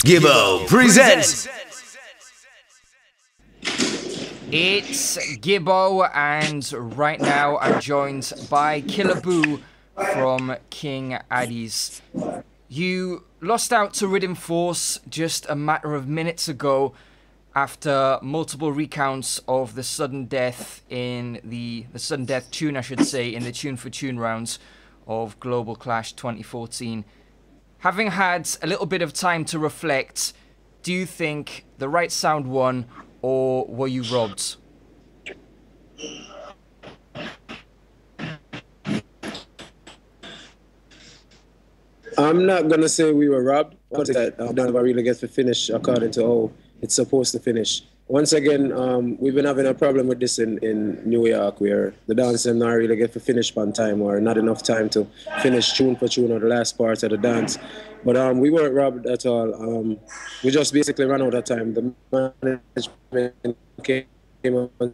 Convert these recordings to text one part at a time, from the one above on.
Gibbo presents. It's Gibbo, and right now I'm joined by Killa Boo from King Addies. You lost out to Riddim Force just a matter of minutes ago after multiple recounts of the sudden death in the sudden death tune, I should say, in the tune for tune rounds of Global Clash 2014. Having had a little bit of time to reflect, do you think the right sound won, or were you robbed? I'm not going to say we were robbed, because I don't ever really get to finish according to how it's supposed to finish. Once again, we've been having a problem with this in New York, where the dance not really get to finish on time, or not enough time to finish tune for tune or the last part of the dance. But we weren't robbed at all. We just basically ran out of time. The management came on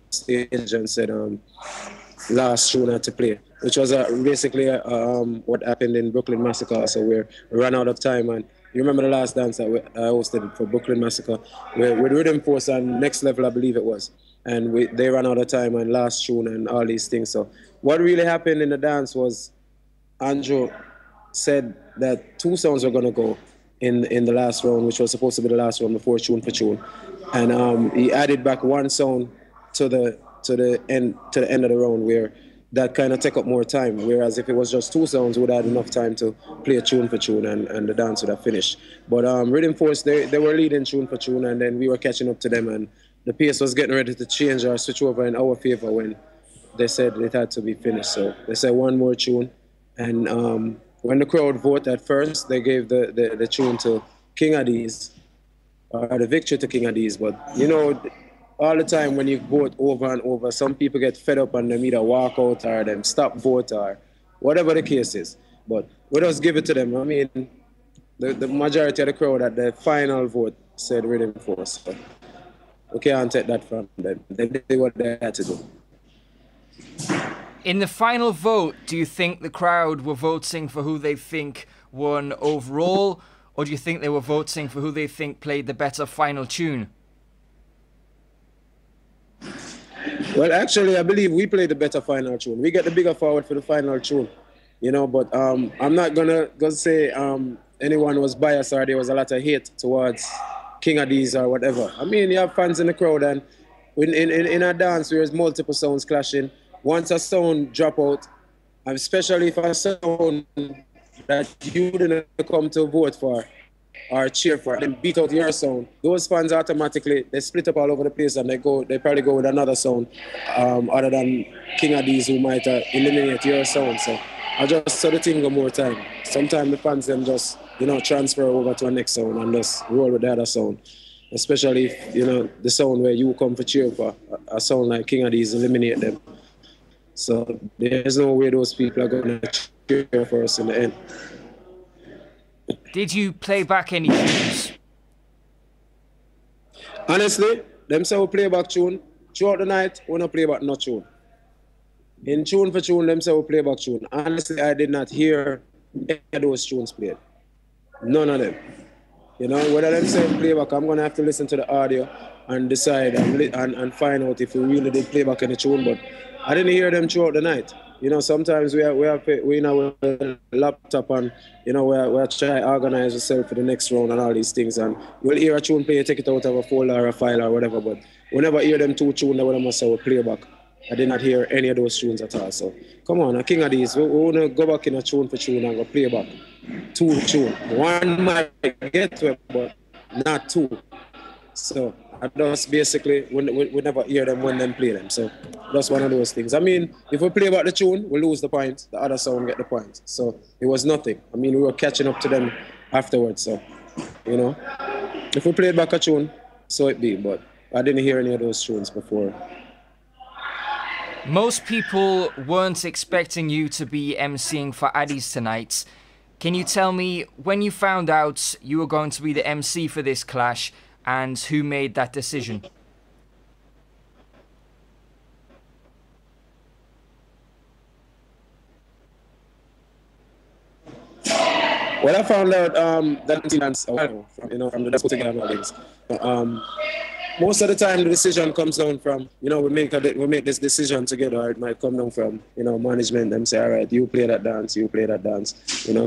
stage and said last tune had to play, which was basically what happened in Brooklyn Massacre. So we ran out of time, and you remember the last dance that I hosted for Brooklyn Massacre with Riddim Force and Next Level, I believe it was. And they ran out of time and last tune and all these things. So what really happened in the dance was Andrew said that two sounds were going to go in the last round, which was supposed to be the last round before tune for tune. And he added back one sound to the end of the round, where that kind of take up more time, whereas if it was just two sounds, we would have had enough time to play a tune for tune and the dance would have finished. But Riddim Force, they were leading tune for tune, and then we were catching up to them, and the pace was getting ready to change or switch over in our favor when they said it had to be finished. So they said one more tune, and when the crowd voted at first, they gave the tune to King Addies, or the victory to King Addies. But you know, all the time when you vote over and over, some people get fed up and them either walk out or them stop vote or whatever the case is. But we just give it to them. I mean, the majority of the crowd at the final vote said Riddim Force. So we can't take that from them. They did what they had to do. In the final vote, do you think the crowd were voting for who they think won overall, or do you think they were voting for who they think played the better final tune? Well, actually, I believe we played the better final tune. We get the bigger forward for the final tune, you know. But I'm not gonna say anyone was biased or there was a lot of hate towards King Addies or whatever. I mean, you have fans in the crowd, and in a dance there's multiple sounds clashing. Once a sound drop out, and especially if a sound that you didn't come to vote for or cheer for, then beat out your sound, those fans automatically, they split up all over the place, and they probably go with another sound other than King Addies, who might eliminate your sound. So I just saw the thing one more time. Sometimes the fans then just, you know, transfer over to a next sound and just roll with the other sound. Especially if, you know, the sound where you come for cheer for, a sound like King Addies eliminate them. So there's no way those people are going to cheer for us in the end. Did you play back any tunes? Honestly, them say we play back tune. Throughout the night, we don't play back no tune. In tune for tune, them say we play back tune. Honestly, I did not hear any of those tunes played. None of them. You know, whether them say play back, I'm going to have to listen to the audio and decide and find out if we really did play back any tune. But I didn't hear them throughout the night. You know, sometimes we in our laptop, and you know we try to organize ourselves for the next round and all these things, and we'll hear a tune play, take it out of a folder or a file or whatever. But we never hear them two tunes that we must say we play back. I did not hear any of those tunes at all. So come on, a King Addies, we want to go back in a tune for tune and go play back two tune. One might get to it, but not two. So I just basically, we never hear them when them play them. So that's one of those things. I mean, if we play back the tune, we lose the point. The other sound get the point. So it was nothing. I mean, we were catching up to them afterwards. So, you know, if we played back a tune, so it be. But I didn't hear any of those tunes before. Most people weren't expecting you to be emceeing for Addies tonight. Can you tell me, when you found out you were going to be the MC for this clash, and who made that decision? Well, I found out that dance a while ago, from the dance together nowadays. Most of the time, the decision comes down from, we make this decision together. Or it might come down from, management. Them say, all right, you play that dance, you play that dance.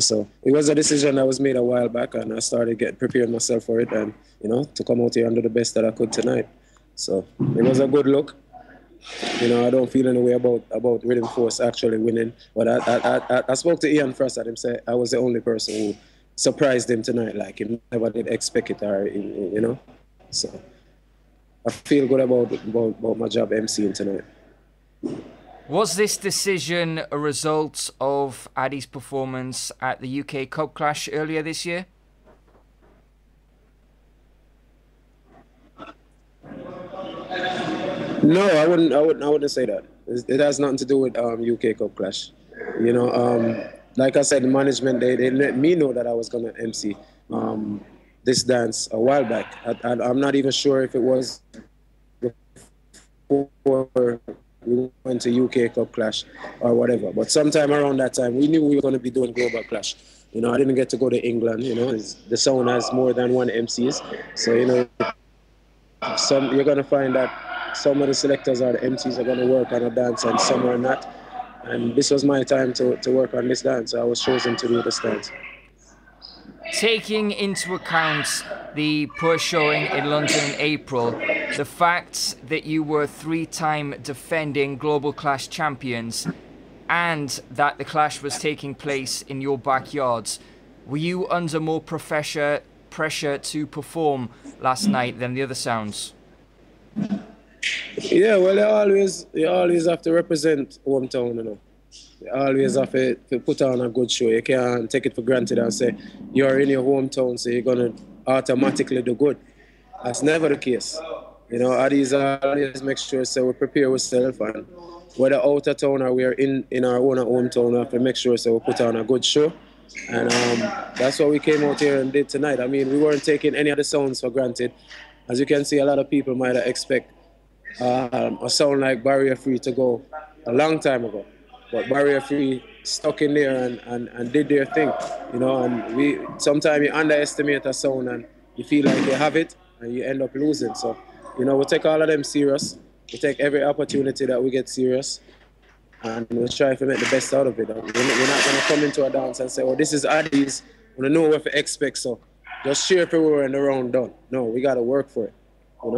So it was a decision that was made a while back, and I started preparing myself for it, and to come out here and do the best that I could tonight. So it was a good look. I don't feel any way about Riddim Force actually winning. But I spoke to Ian first, and him say I was the only person who surprised him tonight. Like, he never did expect it, or. So I feel good about my job emceeing tonight. Was this decision a result of Addies' performance at the UK Cup Clash earlier this year? No, I wouldn't say that. It has nothing to do with UK Cup Clash. Like I said, the management they let me know that I was gonna MC this dance a while back. I'm not even sure if it was before we went to UK Cup Clash or whatever. But sometime around that time, we knew we were going to be doing Global Clash. I didn't get to go to England. The sound has more than one MCs. So, you're going to find that some of the selectors or the MCs are going to work on a dance and some are not. And this was my time to work on this dance. So I was chosen to do this dance. Taking into account the poor showing in London in April, the fact that you were 3-time defending Global Clash champions, and that the clash was taking place in your backyards, were you under more pressure to perform last night than the other sounds? Yeah, well, you always have to represent hometown, You always have to put on a good show. You can't take it for granted and say you're in your hometown, so you're gonna automatically do good. That's never the case. Addies always make sure so we prepare ourselves, and whether out of town or we're in our own hometown, we have to make sure so we put on a good show. And that's what we came out here and did tonight. I mean, we weren't taking any of the sounds for granted. As you can see, a lot of people might expect a sound like Barrier Free to go a long time ago. But Barrier Free stuck in there and did their thing, and sometimes you underestimate a sound and you feel like you have it and you end up losing. So, we take all of them serious. We take every opportunity that we get serious, and we try to make the best out of it. We're not going to come into a dance and say, oh, this is Addies, we know what to expect, so just cheer if we were in the round done. No, we got to work for it.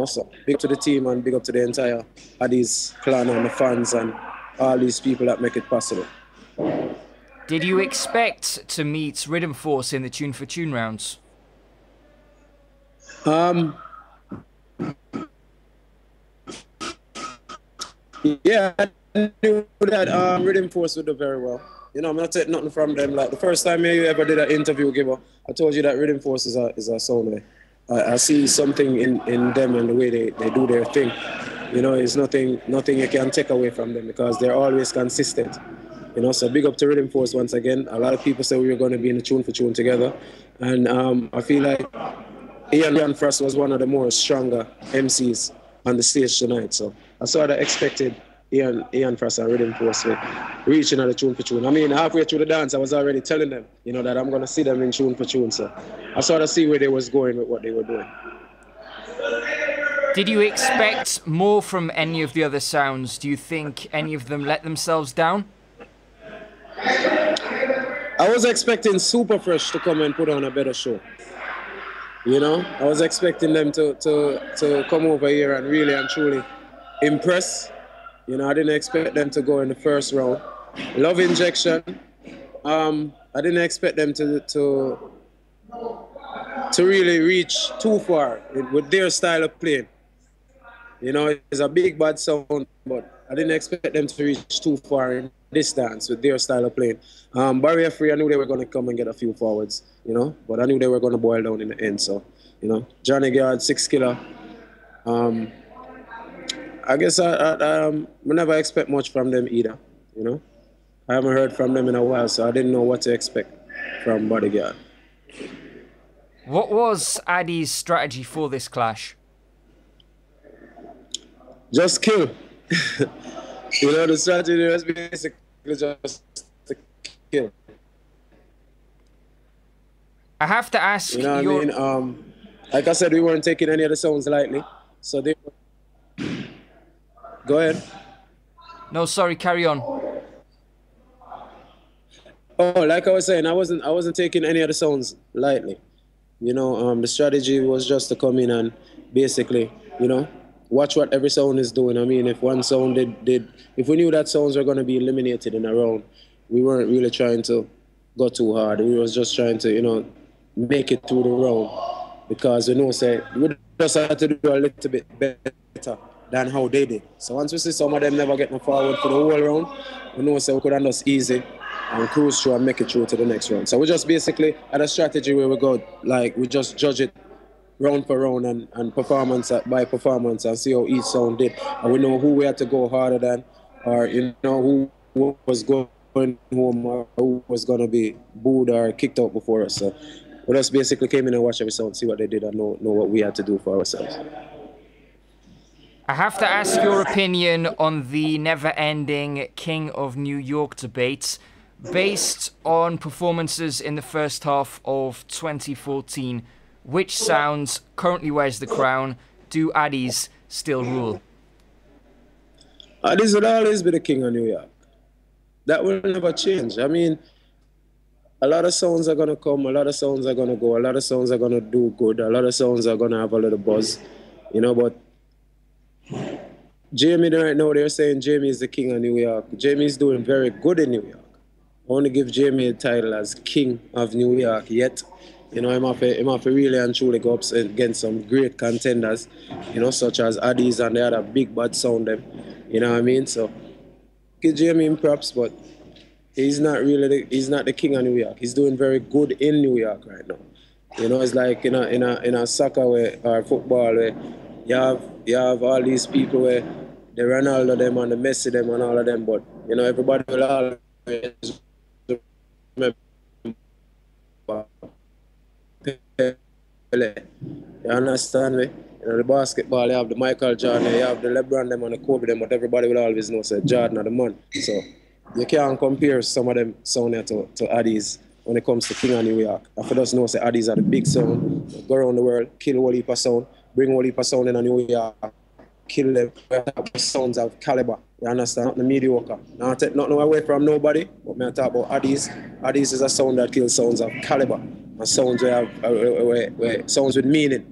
So big up to the team and big up to the entire Addies clan and the fans and all these people that make it possible. Did you expect to meet Riddim Force in the Tune for Tune rounds? Yeah, I knew that Riddim Force would do very well. I'm not taking nothing from them. Like the first time you ever did an interview, Gibbo, I told you that Riddim Force is a sound. I see something in them and the way they do their thing. It's nothing you can take away from them because they're always consistent. So big up to Riddim Force once again. A lot of people say we were going to be in the Tune for Tune together. And I feel like Ian Frost was one of the more stronger MCs on the stage tonight. So I sort of expected Ian Frost and Riddim Force reaching at the Tune for Tune. I mean, halfway through the dance, I was already telling them, that I'm going to see them in Tune for Tune. So I sort of see where they was going with what they were doing. Did you expect more from any of the other sounds? Do you think any of them let themselves down? I was expecting Super Fresh to come and put on a better show. I was expecting them to come over here and really and truly impress. I didn't expect them to go in the first round. Love Injection, I didn't expect them to really reach too far with their style of playing. It's a big bad sound, but I didn't expect them to reach too far in this dance with their style of playing. Barrier Free, I knew they were going to come and get a few forwards, but I knew they were going to boil down in the end. So, Johnny Guard, 6 Killa. I guess I never expect much from them either, I haven't heard from them in a while, so I didn't know what to expect from Bodyguard. What was Addies' strategy for this clash? Just kill. The strategy was basically just to kill. I have to ask You know what I mean? Like I said, we weren't taking any of the sounds lightly. So they go ahead. No, sorry, carry on. Oh, like I was saying, I wasn't taking any of the sounds lightly. You know, the strategy was just to come in and basically, you know, watch what every sound is doing. I mean, if one sound if we knew that sounds were going to be eliminated in a round, we weren't really trying to go too hard. We was just trying to, you know, make it through the round because we know, say, we just had to do a little bit better than how they did. So once we see some of them never getting forward for the whole round, we know, say, we could have just easy and cruise through and make it through to the next round. So we just basically had a strategy where we go, like, we just judge it round for round and performance by performance and see how each sound did. And we know who we had to go harder than, or, you know, who was going home or who was going to be booed or kicked out before us. So we just basically came in and watched every sound, see what they did and know what we had to do for ourselves. I have to ask your opinion on the never-ending King of New York debate. Based on performances in the first half of 2014, which sounds currently wears the crown? Do Addies still rule? Addies will always be the King of New York. That will never change. I mean, a lot of sounds are going to come, a lot of sounds are going to go, a lot of sounds are going to do good, a lot of sounds are going to have a little buzz, you know, but Jamie right now, they're saying Jamie is the King of New York. Jamie's doing very good in New York. I want to give Jamie a title as King of New York yet. You know, I'm have to really and truly go up against some great contenders, you know, such as Addies and the other big bad sound them. You know what I mean? So give Jamie props, but he's not the King of New York. He's doing very good in New York right now. You know, it's like in a soccer way or football where you have all these people where the Ronaldo them and the Messi them and all of them, but you know, everybody will always Pele. You understand me? You know, the basketball, you have the Michael Jordan, you have the LeBron them and the Kobe them, but everybody will always know say Jordan are the man. So you can't compare some of them sound here to Addies when it comes to King of New York. I just know say Addies are the big sound, go around the world, kill whole heap of sound, bring whole heap of sound in New York, kill them with sounds of caliber. You understand? Not the mediocre. Now I take nothing away from nobody, but I talk about Addies. Addies is a sound that kills sounds of caliber. And sounds where sounds with meaning.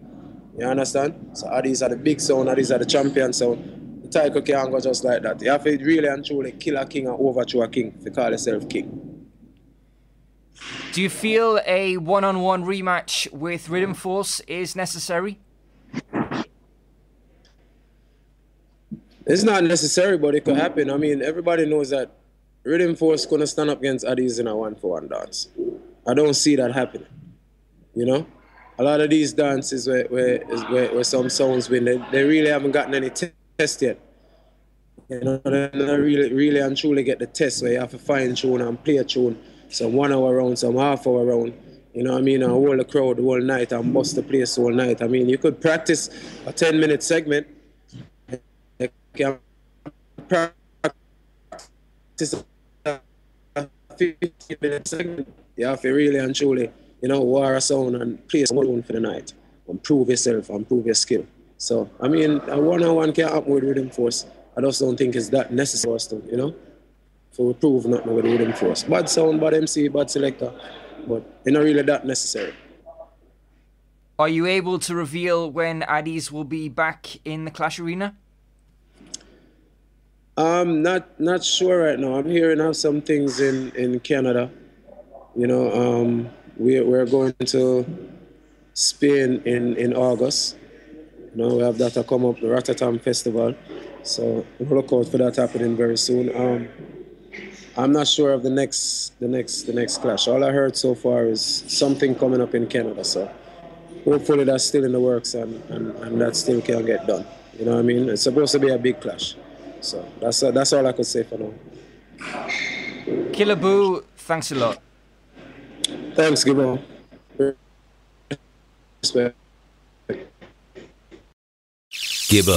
You understand? So Addies are the big sound, Addies are the champion sound. The title can't go just like that. You have to really and truly kill a king and overthrow a king to call yourself king. Do you feel a one-on-one rematch with Riddim Force is necessary? It's not necessary, but it could happen. I mean, everybody knows that Riddim Force couldn't stand up against Addies in a 1-for-1 dance. I don't see that happening. You know? A lot of these dances where some sounds win, they really haven't gotten any test yet. You know, they really and truly get the test where you have to fine tune and play a tune. Some 1 hour round, some half-hour round. You know what I mean? And hold the crowd the whole night and bust the place the whole night. I mean, you could practice a 10-minute segment. You can practice a 15-minute segment. You have to really and truly, you know, war a sound and play some tune for the night. And prove yourself and prove your skill. So, I mean, a one-on-one can't happen with Riddim Force. I just don't think it's that necessary for us to, you know? So we prove nothing with Riddim Force. Bad sound, bad MC, bad selector. But it's not really that necessary. Are you able to reveal when Addies will be back in the Clash Arena? Not sure right now. I'm hearing of some things in Canada. You know, we're going to Spain in August. You know, we have that to come up, the Rotterdam Festival. So we'll look out for that happening very soon. I'm not sure of the next clash. All I heard so far is something coming up in Canada. So hopefully that's still in the works and that still can get done. You know what I mean? It's supposed to be a big clash. So that's all I could say for now. Killa Boo, thanks a lot. Thanks, Gibbo. Respect. Gibbo.